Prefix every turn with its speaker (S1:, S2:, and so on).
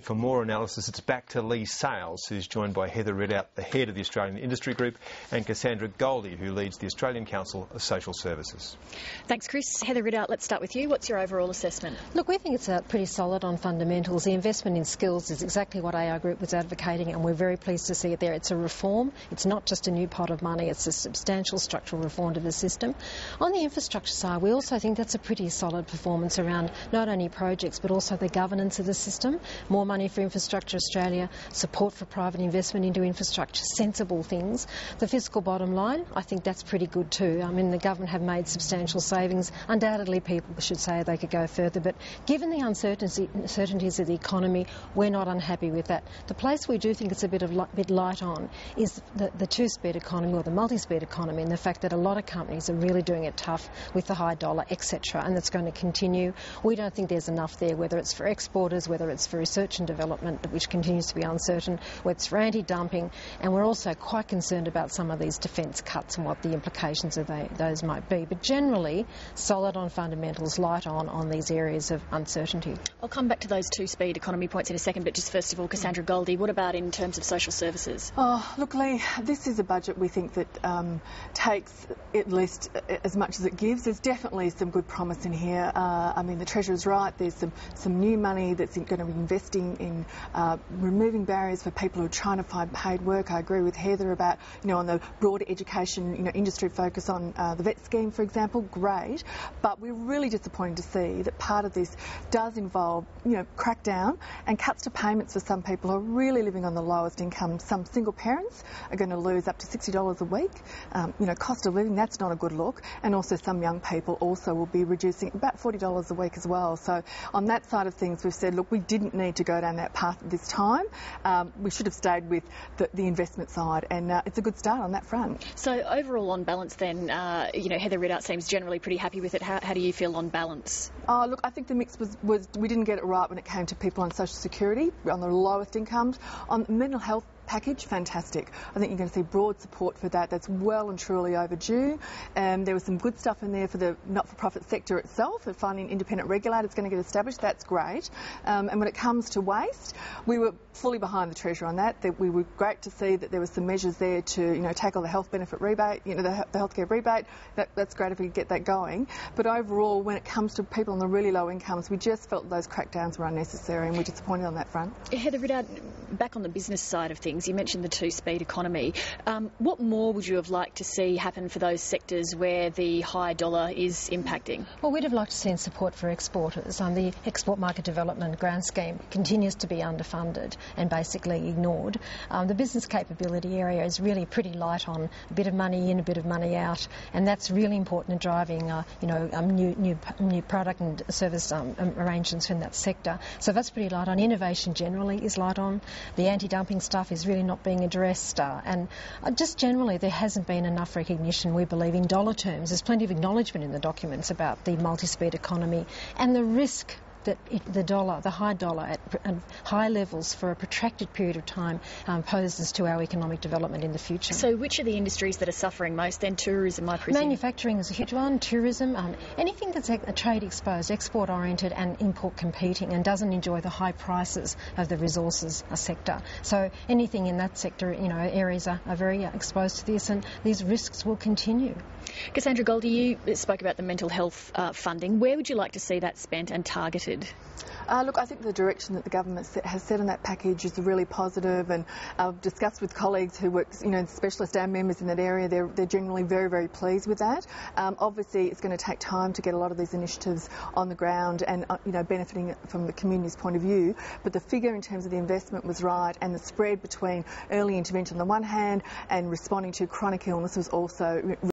S1: For more analysis, it's back to Leigh Sales, who's joined by Heather Ridout, the head of the Australian Industry Group, and Cassandra Goldie, who leads the Australian Council of Social Services.
S2: Thanks, Chris. Heather Ridout, let's start with you. What's your overall assessment?
S3: Look, we think it's pretty solid on fundamentals. The investment in skills is exactly what our group was advocating, and we're very pleased to see it there. It's a reform. It's not just a new pot of money. It's a substantial structural reform to the system. On the infrastructure side, we also think that's a pretty solid performance around not only projects but also the governance of the system. More money for Infrastructure Australia, support for private investment into infrastructure, sensible things. The fiscal bottom line, I think that's pretty good too. I mean, the government have made substantial savings. Undoubtedly, people should say they could go further, but given the uncertainties of the economy, we're not unhappy with that. The place we do think it's a bit light on is the two-speed economy or the multi-speed economy, and the fact that a lot of companies are really doing it tough with the high dollar, etc., and that's going to continue. We don't think there's enough there, whether it's for exporters, whether it's for research and development, which continues to be uncertain, whether it's for anti-dumping, and we're also quite concerned about some of these defence cuts and what the implications of those might be. But generally, solid on fundamentals, light on these areas of uncertainty.
S2: I'll come back to those two-speed economy points in a second, but just first of all, Cassandra Goldie, what about in terms of social services?
S4: Oh, look, Leigh, this is a budget we think that takes at least as much as it gives. There's definitely some good promise in here. I mean, the Treasurer's right. There's some new money that's going to be investing in removing barriers for people who are trying to find paid work. I agree with Heather about, on the broader education, industry focus on the vet scheme, for example. Great. But we're really disappointed to see that part of this does involve, crackdown and cuts to payments for some people who are really living on the lowest income. Some single parents are going to lose up to $60 a week. Cost of living, that's not a good look. And also some young people also will be reducing about $40 a week as well. So on that side of things, we've said, look, we didn't need to go down that path at this time. We should have stayed with the investment side, and it's a good start on that front.
S2: So overall on balance then, Heather Ridout seems generally pretty happy with it. How do you feel on balance?
S4: Oh, look, I think the mix was we didn't get it right when it came to people on social security, on the lowest incomes. On mental health package, fantastic. I think you're going to see broad support for that. That's well and truly overdue. There was some good stuff in there for the not-for-profit sector itself, and finding independent regulators going to get established. That's great. And when it comes to waste, we were fully behind the Treasurer on that. We were great to see that there were some measures there to, tackle the health benefit rebate, the healthcare rebate. That's great if we could get that going. But overall, when it comes to people on the really low incomes, we just felt those crackdowns were unnecessary, and we're disappointed on that front.
S2: Heather Ridout, back on the business side of things, you mentioned the two-speed economy. What more would you have liked to see happen for those sectors where the high dollar is impacting?
S3: Well, we'd have liked to see support for exporters. The Export Market Development Grant Scheme continues to be underfunded and basically ignored. The business capability area is really pretty light on a bit of money in, a bit of money out, and that's really important in driving new product and service arrangements in that sector. So that's pretty light on. Innovation generally is light on. The anti-dumping stuff is really not being addressed, and just generally there hasn't been enough recognition, we believe, in dollar terms. There's plenty of acknowledgement in the documents about the multi-speed economy and the risk that the high dollar at high levels for a protracted period of time poses to our economic development in the future.
S2: So which are the industries that are suffering most then? Tourism, I presume?
S3: Manufacturing is a huge one, tourism, anything that's trade exposed, export oriented and import competing and doesn't enjoy the high prices of the resources sector. So anything in that sector, areas are very exposed to this, and these risks will continue.
S2: Cassandra Goldie, you spoke about the mental health funding. Where would you like to see that spent and targeted?
S4: Look, I think the direction that the government has set on that package is really positive, and I've discussed with colleagues who work, specialists and members in that area. They're generally very, very pleased with that. Obviously, it's going to take time to get a lot of these initiatives on the ground and, benefiting from the community's point of view. But the figure in terms of the investment was right, and the spread between early intervention on the one hand and responding to chronic illness was also